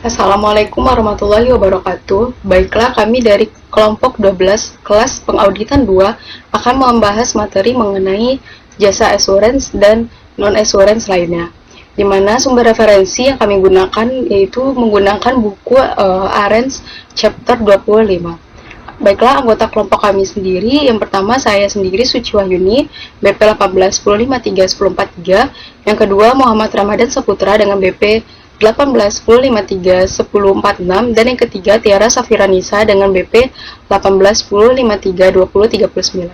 Assalamualaikum warahmatullahi wabarakatuh. Baiklah, kami dari kelompok 12 kelas pengauditan 2 akan membahas materi mengenai jasa assurance dan non-assurance lainnya. Di mana sumber referensi yang kami gunakan yaitu menggunakan buku Arens chapter 25. Baiklah, anggota kelompok kami sendiri. Yang pertama, saya sendiri Suci Wahyuni, BP 1810531043. Yang kedua, Muhammad Ramadan Saputra dengan BP 1810531046. Dan yang ketiga, Tiara Safira Nisa dengan BP 1810532039.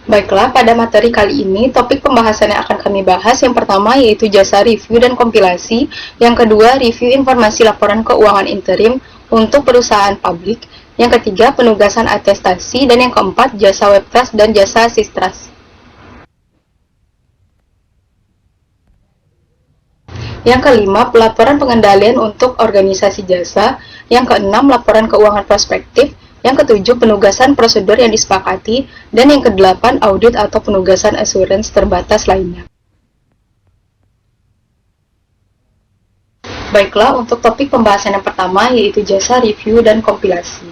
Baiklah, pada materi kali ini, topik pembahasan yang akan kami bahas yang pertama yaitu jasa review dan kompilasi, yang kedua, review informasi laporan keuangan interim untuk perusahaan publik, yang ketiga, penugasan atestasi, dan yang keempat, jasa webcast dan jasa asistrasi. Yang kelima, pelaporan pengendalian untuk organisasi jasa, yang keenam, laporan keuangan prospektif, yang ketujuh, penugasan prosedur yang disepakati, dan yang kedelapan, audit atau penugasan assurance terbatas lainnya. Baiklah, untuk topik pembahasan yang pertama yaitu jasa review dan kompilasi.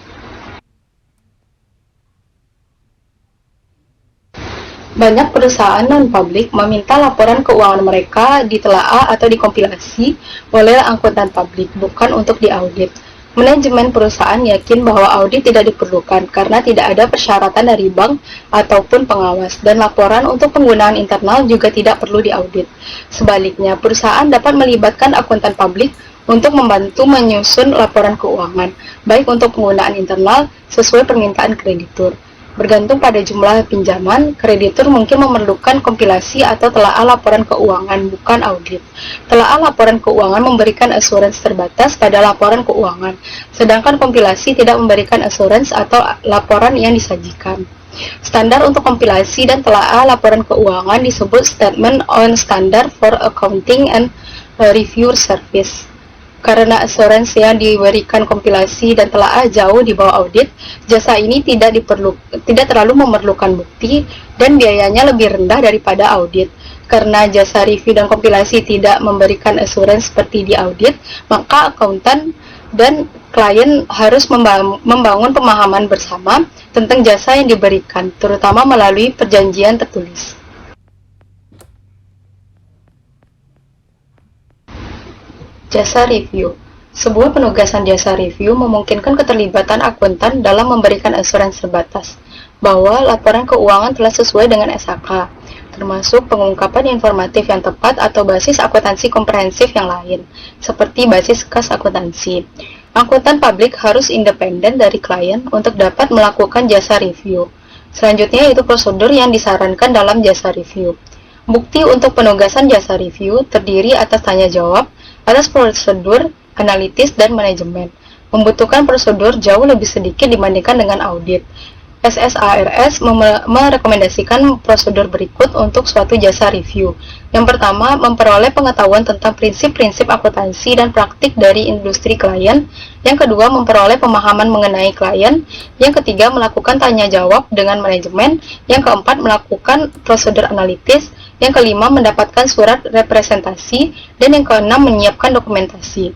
Banyak perusahaan non-publik meminta laporan keuangan mereka ditelaah atau dikompilasi oleh akuntan publik, bukan untuk diaudit. Manajemen perusahaan yakin bahwa audit tidak diperlukan karena tidak ada persyaratan dari bank ataupun pengawas, dan laporan untuk penggunaan internal juga tidak perlu diaudit. Sebaliknya, perusahaan dapat melibatkan akuntan publik untuk membantu menyusun laporan keuangan, baik untuk penggunaan internal sesuai permintaan kreditur. Bergantung pada jumlah pinjaman, kreditur mungkin memerlukan kompilasi atau telaah laporan keuangan, bukan audit. Telaah laporan keuangan memberikan assurance terbatas pada laporan keuangan, sedangkan kompilasi tidak memberikan assurance atau laporan yang disajikan. Standar untuk kompilasi dan telaah laporan keuangan disebut Statement on Standard for Accounting and Review Service. Karena assurance yang diberikan kompilasi dan telaah jauh di bawah audit, jasa ini tidak terlalu memerlukan bukti dan biayanya lebih rendah daripada audit. Karena jasa review dan kompilasi tidak memberikan assurance seperti di audit, maka akuntan dan klien harus membangun pemahaman bersama tentang jasa yang diberikan, terutama melalui perjanjian tertulis. Jasa review. Sebuah penugasan jasa review memungkinkan keterlibatan akuntan dalam memberikan assurance terbatas bahwa laporan keuangan telah sesuai dengan SHK, termasuk pengungkapan informatif yang tepat atau basis akuntansi komprehensif yang lain, seperti basis kas akuntansi. Akuntan publik harus independen dari klien untuk dapat melakukan jasa review. Selanjutnya yaitu prosedur yang disarankan dalam jasa review. Bukti untuk penugasan jasa review terdiri atas tanya jawab, atas prosedur, analitis, dan manajemen. Membutuhkan prosedur jauh lebih sedikit dibandingkan dengan audit. SSARS merekomendasikan prosedur berikut untuk suatu jasa review. Yang pertama, memperoleh pengetahuan tentang prinsip-prinsip akuntansi dan praktik dari industri klien. Yang kedua, memperoleh pemahaman mengenai klien. Yang ketiga, melakukan tanya jawab dengan manajemen. Yang keempat, melakukan prosedur analitis. Yang kelima, mendapatkan surat representasi. Dan yang keenam, menyiapkan dokumentasi.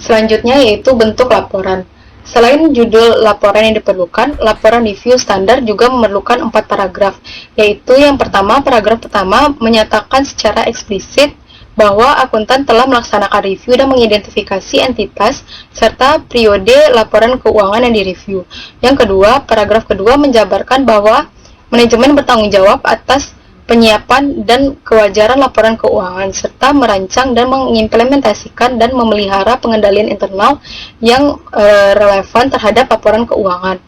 Selanjutnya yaitu bentuk laporan. Selain judul laporan yang diperlukan, laporan review standar juga memerlukan 4 paragraf, yaitu yang pertama, paragraf pertama menyatakan secara eksplisit bahwa akuntan telah melaksanakan review dan mengidentifikasi entitas serta periode laporan keuangan yang direview. Yang kedua, paragraf kedua menjabarkan bahwa manajemen bertanggung jawab atas penyiapan dan kewajaran laporan keuangan, serta merancang dan mengimplementasikan dan memelihara pengendalian internal yang relevan terhadap laporan keuangan.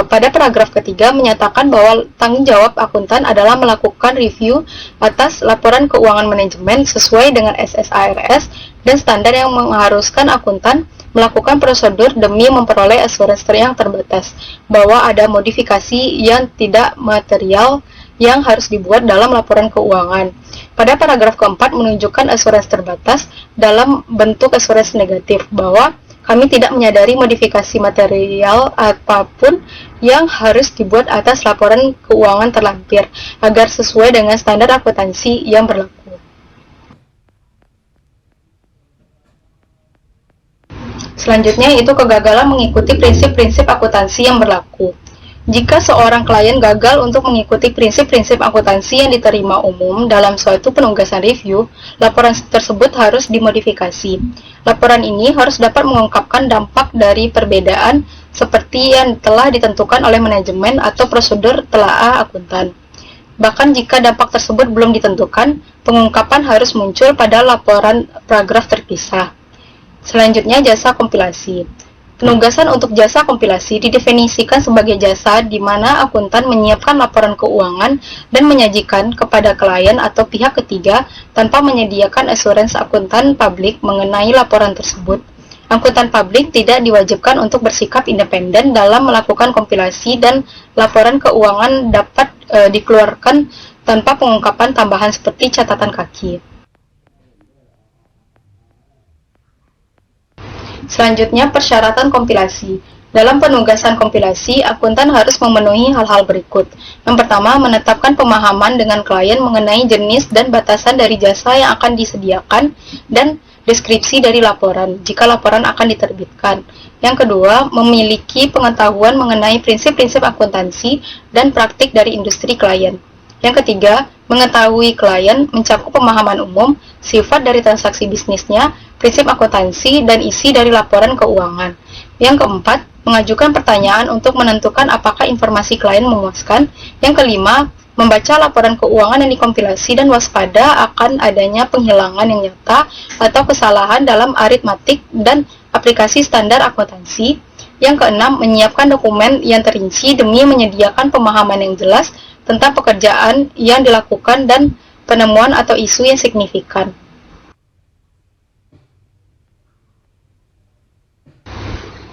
Pada paragraf ketiga menyatakan bahwa tanggung jawab akuntan adalah melakukan review atas laporan keuangan manajemen sesuai dengan SSARS dan standar yang mengharuskan akuntan melakukan prosedur demi memperoleh assurance yang terbatas, bahwa ada modifikasi yang tidak material yang harus dibuat dalam laporan keuangan. Pada paragraf keempat menunjukkan assurance terbatas dalam bentuk assurance negatif, bahwa Kami tidak menyadari modifikasi material apapun yang harus dibuat atas laporan keuangan terlampir agar sesuai dengan standar akuntansi yang berlaku. Selanjutnya itu kegagalan mengikuti prinsip-prinsip akuntansi yang berlaku. Jika seorang klien gagal untuk mengikuti prinsip-prinsip akuntansi yang diterima umum dalam suatu penugasan review, laporan tersebut harus dimodifikasi. Laporan ini harus dapat mengungkapkan dampak dari perbedaan seperti yang telah ditentukan oleh manajemen atau prosedur telaah akuntan. Bahkan jika dampak tersebut belum ditentukan, pengungkapan harus muncul pada laporan paragraf terpisah. Selanjutnya, jasa kompilasi. Penugasan untuk jasa kompilasi didefinisikan sebagai jasa di mana akuntan menyiapkan laporan keuangan dan menyajikan kepada klien atau pihak ketiga tanpa menyediakan asuransi akuntan publik mengenai laporan tersebut. Akuntan publik tidak diwajibkan untuk bersikap independen dalam melakukan kompilasi dan laporan keuangan dapat dikeluarkan tanpa pengungkapan tambahan seperti catatan kaki. Selanjutnya, persyaratan kompilasi. Dalam penugasan kompilasi, akuntan harus memenuhi hal-hal berikut. Yang pertama, menetapkan pemahaman dengan klien mengenai jenis dan batasan dari jasa yang akan disediakan dan deskripsi dari laporan, jika laporan akan diterbitkan. Yang kedua, memiliki pengetahuan mengenai prinsip-prinsip akuntansi dan praktik dari industri klien. Yang ketiga, mengetahui klien mencakup pemahaman umum, sifat dari transaksi bisnisnya, prinsip akuntansi, dan isi dari laporan keuangan. Yang keempat, mengajukan pertanyaan untuk menentukan apakah informasi klien memuaskan. Yang kelima, membaca laporan keuangan yang dikompilasi dan waspada akan adanya penghilangan yang nyata atau kesalahan dalam aritmatik dan aplikasi standar akuntansi. Yang keenam, menyiapkan dokumen yang terinci demi menyediakan pemahaman yang jelas tentang pekerjaan yang dilakukan dan penemuan atau isu yang signifikan.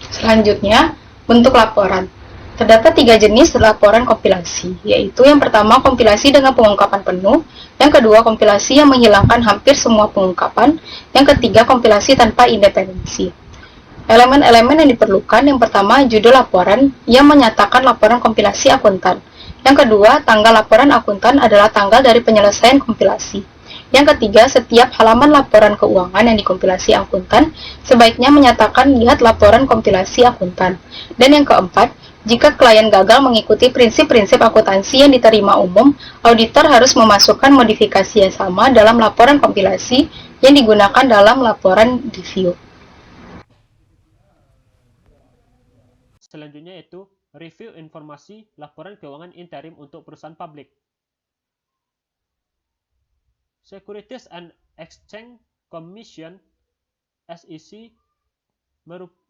Selanjutnya, bentuk laporan. Terdapat 3 jenis laporan kompilasi, yaitu yang pertama kompilasi dengan pengungkapan penuh, yang kedua kompilasi yang menghilangkan hampir semua pengungkapan, yang ketiga kompilasi tanpa independensi. Elemen-elemen yang diperlukan, yang pertama judul laporan yang menyatakan laporan kompilasi akuntan. Yang kedua, tanggal laporan akuntan adalah tanggal dari penyelesaian kompilasi. Yang ketiga, setiap halaman laporan keuangan yang dikompilasi akuntan sebaiknya menyatakan lihat laporan kompilasi akuntan. Dan yang keempat, jika klien gagal mengikuti prinsip-prinsip akuntansi yang diterima umum, auditor harus memasukkan modifikasi yang sama dalam laporan kompilasi yang digunakan dalam laporan review. Selanjutnya itu review informasi laporan keuangan interim untuk perusahaan publik. Securities and Exchange Commission (SEC)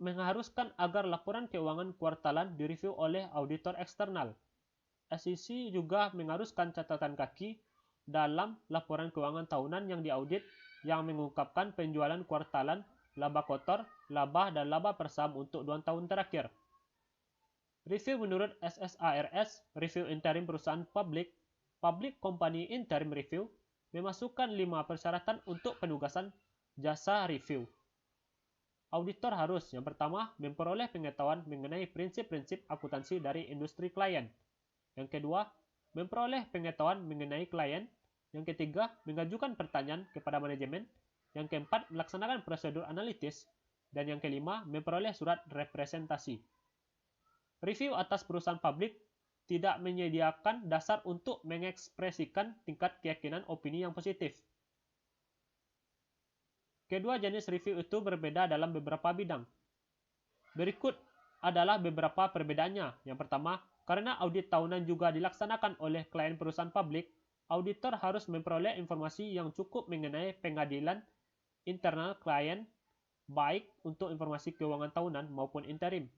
mengharuskan agar laporan keuangan kuartalan direview oleh auditor eksternal. SEC juga mengharuskan catatan kaki dalam laporan keuangan tahunan yang diaudit yang mengungkapkan penjualan kuartalan, laba kotor, laba dan laba per saham untuk 2 tahun terakhir. Review menurut SSARS, review interim perusahaan publik, Public Company Interim Review, memasukkan 5 persyaratan untuk penugasan jasa review. Auditor harus, yang pertama, memperoleh pengetahuan mengenai prinsip-prinsip akuntansi dari industri klien. Yang kedua, memperoleh pengetahuan mengenai klien. Yang ketiga, mengajukan pertanyaan kepada manajemen. Yang keempat, melaksanakan prosedur analitis. Dan yang kelima, memperoleh surat representasi. Review atas perusahaan publik tidak menyediakan dasar untuk mengekspresikan tingkat keyakinan opini yang positif. Kedua jenis review itu berbeda dalam beberapa bidang. Berikut adalah beberapa perbedaannya. Yang pertama, karena audit tahunan juga dilaksanakan oleh klien perusahaan publik, auditor harus memperoleh informasi yang cukup mengenai pengadilan internal klien, baik untuk informasi keuangan tahunan maupun interim.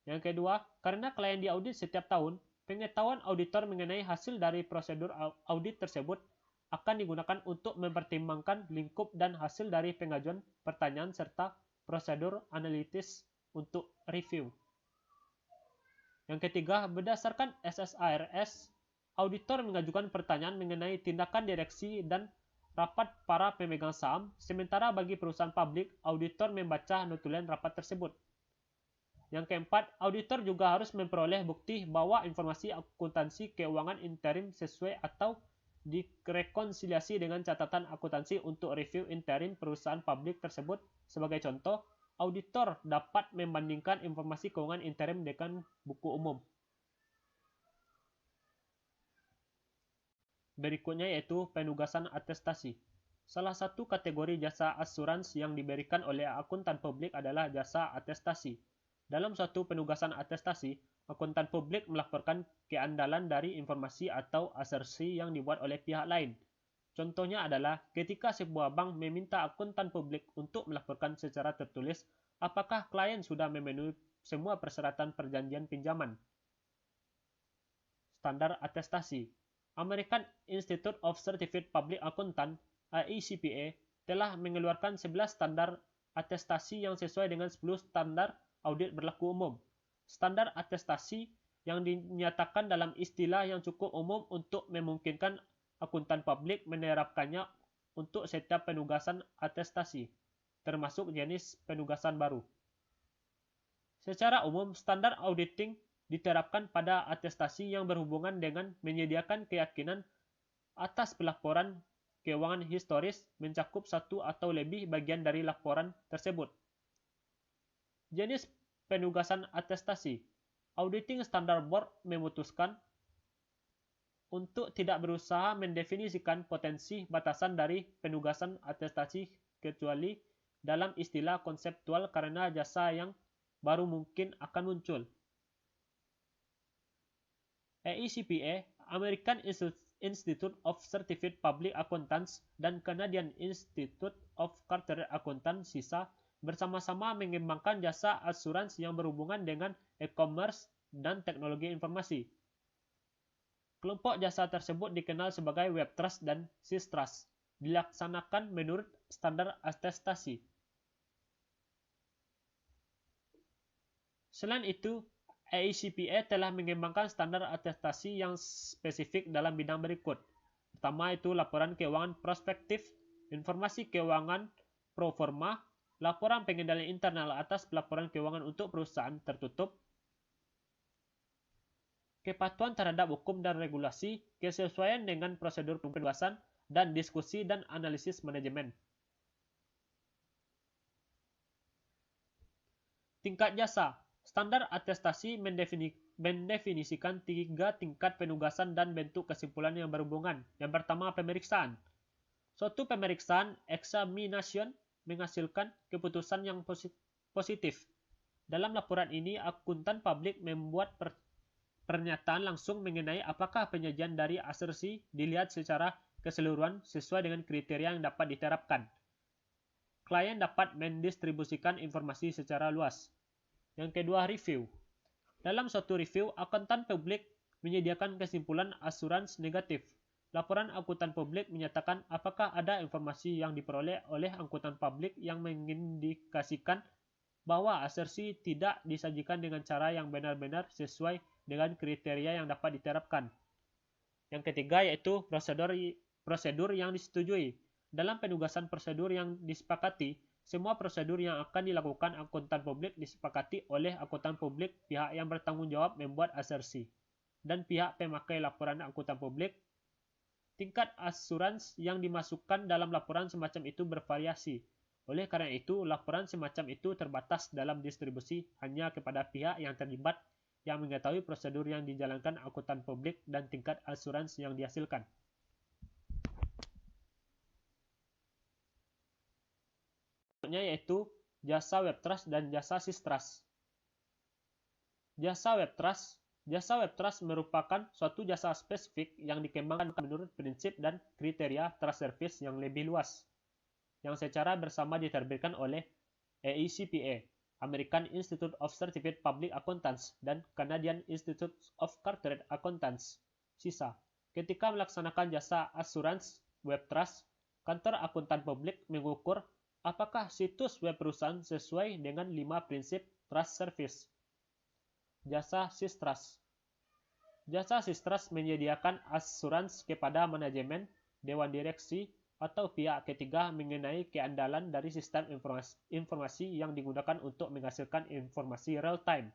Yang kedua, karena klien diaudit setiap tahun, pengetahuan auditor mengenai hasil dari prosedur audit tersebut akan digunakan untuk mempertimbangkan lingkup dan hasil dari pengajuan pertanyaan serta prosedur analitis untuk review. Yang ketiga, berdasarkan SSARS, auditor mengajukan pertanyaan mengenai tindakan direksi dan rapat para pemegang saham, sementara bagi perusahaan publik, auditor membaca notulen rapat tersebut. Yang keempat, auditor juga harus memperoleh bukti bahwa informasi akuntansi keuangan interim sesuai atau direkonsiliasi dengan catatan akuntansi untuk review interim perusahaan publik tersebut. Sebagai contoh, auditor dapat membandingkan informasi keuangan interim dengan buku umum. Berikutnya yaitu penugasan atestasi. Salah satu kategori jasa asuransi yang diberikan oleh akuntan publik adalah jasa atestasi. Dalam suatu penugasan atestasi, akuntan publik melaporkan keandalan dari informasi atau asersi yang dibuat oleh pihak lain. Contohnya adalah ketika sebuah bank meminta akuntan publik untuk melaporkan secara tertulis apakah klien sudah memenuhi semua persyaratan perjanjian pinjaman. Standar atestasi. American Institute of Certified Public Accountant (AICPA) telah mengeluarkan 11 standar atestasi yang sesuai dengan 10 standar audit berlaku umum. Standar atestasi yang dinyatakan dalam istilah yang cukup umum untuk memungkinkan akuntan publik menerapkannya untuk setiap penugasan atestasi, termasuk jenis penugasan baru. Secara umum, standar auditing diterapkan pada atestasi yang berhubungan dengan menyediakan keyakinan atas pelaporan keuangan historis mencakup satu atau lebih bagian dari laporan tersebut. Jenis penugasan atestasi. Auditing Standard Board memutuskan untuk tidak berusaha mendefinisikan potensi batasan dari penugasan atestasi kecuali dalam istilah konseptual karena jasa yang baru mungkin akan muncul. AICPA, American Institute of Certified Public Accountants, dan Canadian Institute of Chartered Accountants (CISA) bersama-sama mengembangkan jasa asuransi yang berhubungan dengan e-commerce dan teknologi informasi. Kelompok jasa tersebut dikenal sebagai WebTrust dan SysTrust, dilaksanakan menurut standar atestasi. Selain itu, AICPA telah mengembangkan standar atestasi yang spesifik dalam bidang berikut. Pertama itu laporan keuangan prospektif, informasi keuangan pro forma, laporan pengendalian internal atas pelaporan keuangan untuk perusahaan tertutup, kepatuhan terhadap hukum dan regulasi, kesesuaian dengan prosedur penugasan, dan diskusi dan analisis manajemen. Tingkat jasa. Standar atestasi mendefinisikan 3 tingkat penugasan dan bentuk kesimpulan yang berhubungan. Yang pertama, pemeriksaan. Suatu pemeriksaan examination menghasilkan keputusan yang positif. Dalam laporan ini, akuntan publik membuat pernyataan langsung mengenai apakah penyajian dari asersi dilihat secara keseluruhan sesuai dengan kriteria yang dapat diterapkan. Klien dapat mendistribusikan informasi secara luas. Yang kedua, review. Dalam suatu review, akuntan publik menyediakan kesimpulan asuransi negatif. Laporan akuntan publik menyatakan apakah ada informasi yang diperoleh oleh akuntan publik yang mengindikasikan bahwa asersi tidak disajikan dengan cara yang benar-benar sesuai dengan kriteria yang dapat diterapkan. Yang ketiga yaitu prosedur yang disetujui. Dalam penugasan prosedur yang disepakati, semua prosedur yang akan dilakukan akuntan publik disepakati oleh akuntan publik, pihak yang bertanggung jawab membuat asersi, dan pihak pemakai laporan akuntan publik. Tingkat asuransi yang dimasukkan dalam laporan semacam itu bervariasi. Oleh karena itu, laporan semacam itu terbatas dalam distribusi hanya kepada pihak yang terlibat yang mengetahui prosedur yang dijalankan akuntan publik dan tingkat asuransi yang dihasilkan. Yaitu jasa WebTrust dan jasa SysTrust. Jasa WebTrust merupakan suatu jasa spesifik yang dikembangkan menurut prinsip dan kriteria trust service yang lebih luas, yang secara bersama diterbitkan oleh AICPA, American Institute of Certified Public Accountants, dan Canadian Institute of Chartered Accountants, CISA. Ketika melaksanakan jasa asuransi WebTrust, kantor akuntan publik mengukur apakah situs web perusahaan sesuai dengan 5 prinsip trust service. Jasa SysTrust. Jasa SysTrust menyediakan asuransi kepada manajemen, dewan direksi, atau pihak ketiga mengenai keandalan dari sistem informasi yang digunakan untuk menghasilkan informasi real-time.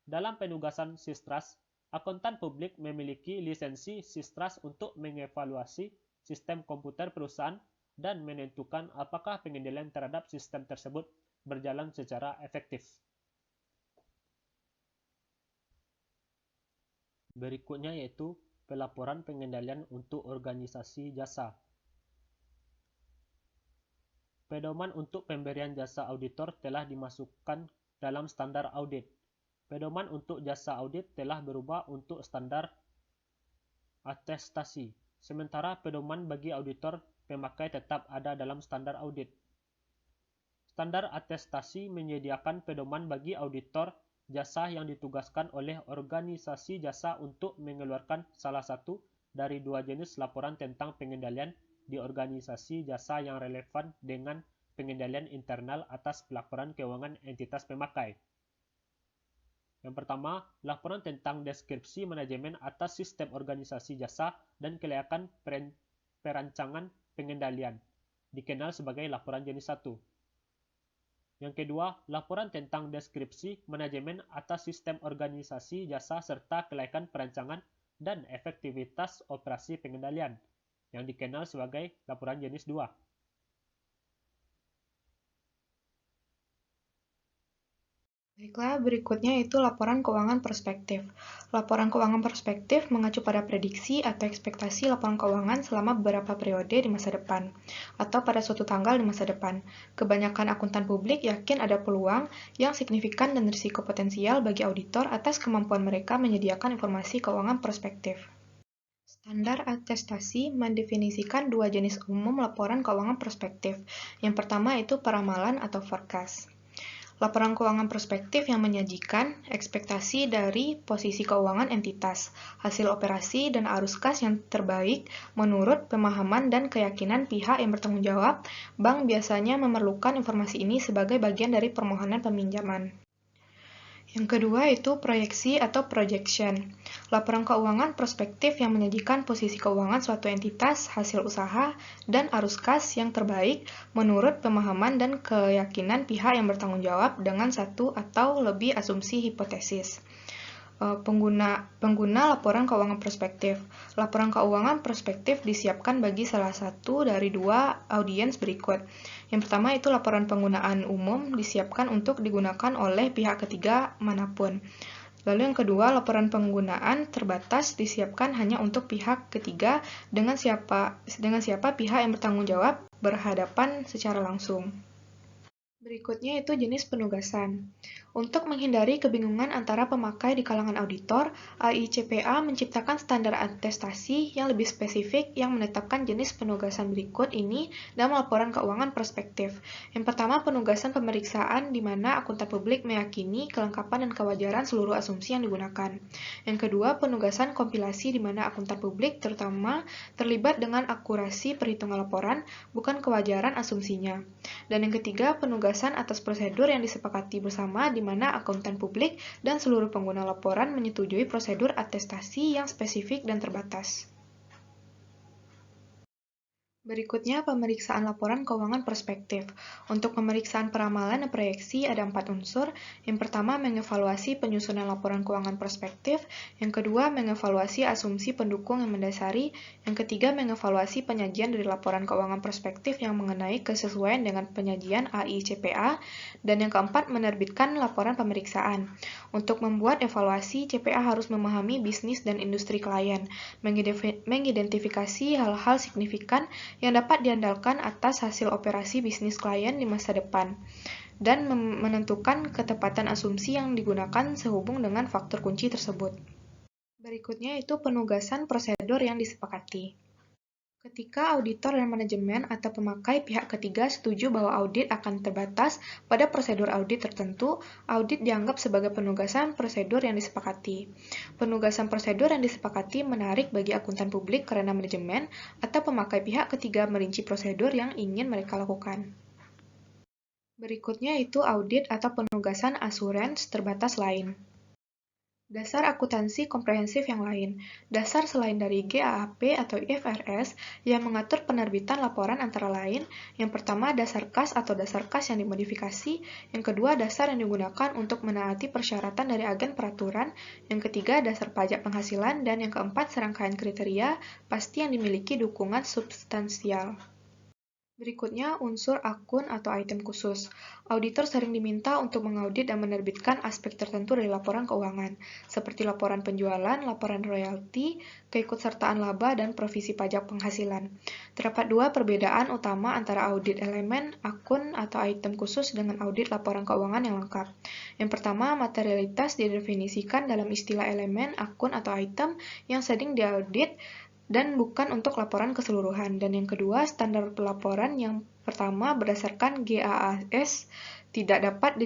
Dalam penugasan SISTRUST, akuntan publik memiliki lisensi SISTRUST untuk mengevaluasi sistem komputer perusahaan dan menentukan apakah pengendalian terhadap sistem tersebut berjalan secara efektif. Berikutnya yaitu pelaporan pengendalian untuk organisasi jasa. Pedoman untuk pemberian jasa auditor telah dimasukkan dalam standar audit. Pedoman untuk jasa audit telah berubah untuk standar atestasi, sementara pedoman bagi auditor pemakai tetap ada dalam standar audit. Standar atestasi menyediakan pedoman bagi auditor jasa yang ditugaskan oleh organisasi jasa untuk mengeluarkan salah satu dari dua jenis laporan tentang pengendalian di organisasi jasa yang relevan dengan pengendalian internal atas pelaporan keuangan entitas pemakai. Yang pertama, laporan tentang deskripsi manajemen atas sistem organisasi jasa dan kelayakan perancangan pengendalian, dikenal sebagai laporan jenis 1. Yang kedua, laporan tentang deskripsi manajemen atas sistem organisasi jasa serta kelayakan perancangan dan efektivitas operasi pengendalian, yang dikenal sebagai laporan jenis 2. Baiklah, berikutnya itu laporan keuangan perspektif. Laporan keuangan perspektif mengacu pada prediksi atau ekspektasi laporan keuangan selama beberapa periode di masa depan, atau pada suatu tanggal di masa depan. Kebanyakan akuntan publik yakin ada peluang yang signifikan dan risiko potensial bagi auditor atas kemampuan mereka menyediakan informasi keuangan perspektif. Standar atestasi mendefinisikan dua jenis umum laporan keuangan perspektif. Yang pertama itu peramalan atau forecast. Laporan keuangan perspektif yang menyajikan ekspektasi dari posisi keuangan entitas, hasil operasi, dan arus kas yang terbaik menurut pemahaman dan keyakinan pihak yang bertanggung jawab. Bank biasanya memerlukan informasi ini sebagai bagian dari permohonan peminjaman. Yang kedua itu proyeksi atau projection. Laporan keuangan prospektif yang menyajikan posisi keuangan suatu entitas, hasil usaha, dan arus kas yang terbaik menurut pemahaman dan keyakinan pihak yang bertanggung jawab dengan satu atau lebih asumsi hipotesis. Pengguna laporan keuangan prospektif. Laporan keuangan prospektif disiapkan bagi salah satu dari dua audiens berikut. Yang pertama itu laporan penggunaan umum disiapkan untuk digunakan oleh pihak ketiga manapun. Lalu yang kedua, laporan penggunaan terbatas disiapkan hanya untuk pihak ketiga dengan siapa pihak yang bertanggung jawab berhadapan secara langsung. Berikutnya itu jenis penugasan. Untuk menghindari kebingungan antara pemakai di kalangan auditor, AICPA menciptakan standar atestasi yang lebih spesifik yang menetapkan jenis penugasan berikut ini dalam laporan keuangan perspektif. Yang pertama, penugasan pemeriksaan di mana akuntan publik meyakini kelengkapan dan kewajaran seluruh asumsi yang digunakan. Yang kedua, penugasan kompilasi di mana akuntan publik terutama terlibat dengan akurasi perhitungan laporan, bukan kewajaran asumsinya. Dan yang ketiga, penugasan atas prosedur yang disepakati bersama di mana akuntan publik dan seluruh pengguna laporan menyetujui prosedur atestasi yang spesifik dan terbatas. Berikutnya, pemeriksaan laporan keuangan perspektif. Untuk pemeriksaan peramalan dan proyeksi ada 4 unsur. Yang pertama, mengevaluasi penyusunan laporan keuangan perspektif. Yang kedua, mengevaluasi asumsi pendukung yang mendasari. Yang ketiga, mengevaluasi penyajian dari laporan keuangan perspektif yang mengenai kesesuaian dengan penyajian AICPA. Dan yang keempat, menerbitkan laporan pemeriksaan. Untuk membuat evaluasi, CPA harus memahami bisnis dan industri klien, mengidentifikasi hal-hal signifikan yang dapat diandalkan atas hasil operasi bisnis klien di masa depan, dan menentukan ketepatan asumsi yang digunakan sehubung dengan faktor kunci tersebut. Berikutnya itu penugasan prosedur yang disepakati. Ketika auditor dan manajemen atau pemakai pihak ketiga setuju bahwa audit akan terbatas pada prosedur audit tertentu, audit dianggap sebagai penugasan prosedur yang disepakati. Penugasan prosedur yang disepakati menarik bagi akuntan publik karena manajemen atau pemakai pihak ketiga merinci prosedur yang ingin mereka lakukan. Berikutnya itu audit atau penugasan assurance terbatas lain. Dasar akuntansi komprehensif yang lain. Dasar selain dari GAAP atau IFRS yang mengatur penerbitan laporan antara lain, yang pertama dasar kas atau dasar kas yang dimodifikasi, yang kedua dasar yang digunakan untuk menaati persyaratan dari agen peraturan, yang ketiga dasar pajak penghasilan, dan yang keempat serangkaian kriteria pasti yang dimiliki dukungan substansial. Berikutnya, unsur akun atau item khusus. Auditor sering diminta untuk mengaudit dan menerbitkan aspek tertentu dari laporan keuangan, seperti laporan penjualan, laporan royalti, keikutsertaan laba, dan provisi pajak penghasilan. Terdapat dua perbedaan utama antara audit elemen, akun, atau item khusus dengan audit laporan keuangan yang lengkap. Yang pertama, materialitas didefinisikan dalam istilah elemen, akun, atau item yang sering diaudit dan bukan untuk laporan keseluruhan. Dan yang kedua, standar pelaporan yang pertama berdasarkan GAAS tidak dapat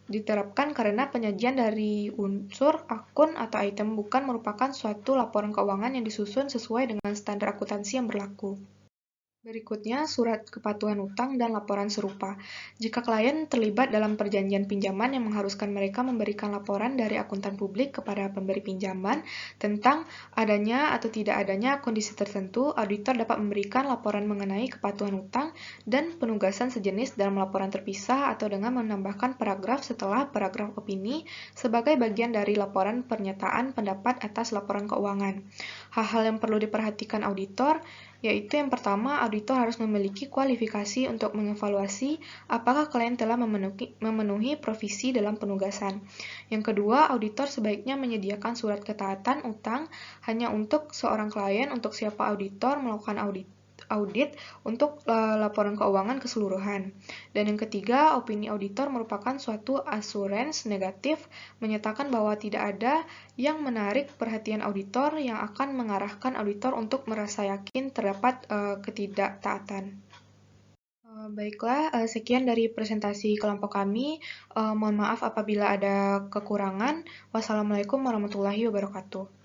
diterapkan karena penyajian dari unsur, akun, atau item bukan merupakan suatu laporan keuangan yang disusun sesuai dengan standar akuntansi yang berlaku. Berikutnya, surat kepatuhan utang dan laporan serupa. Jika klien terlibat dalam perjanjian pinjaman yang mengharuskan mereka memberikan laporan dari akuntan publik kepada pemberi pinjaman tentang adanya atau tidak adanya kondisi tertentu, auditor dapat memberikan laporan mengenai kepatuhan utang dan penugasan sejenis dalam laporan terpisah atau dengan menambahkan paragraf setelah paragraf opini sebagai bagian dari laporan pernyataan pendapat atas laporan keuangan. Hal-hal yang perlu diperhatikan auditor yaitu yang pertama, auditor harus memiliki kualifikasi untuk mengevaluasi apakah klien telah memenuhi provisi dalam penugasan. Yang kedua, auditor sebaiknya menyediakan surat ketaatan utang hanya untuk seorang klien untuk siapa auditor melakukan audit untuk laporan keuangan keseluruhan. Dan yang ketiga, opini auditor merupakan suatu assurance negatif menyatakan bahwa tidak ada yang menarik perhatian auditor yang akan mengarahkan auditor untuk merasa yakin terdapat ketidaktaatan. Baiklah, sekian dari presentasi kelompok kami. Mohon maaf apabila ada kekurangan. Wassalamualaikum warahmatullahi wabarakatuh.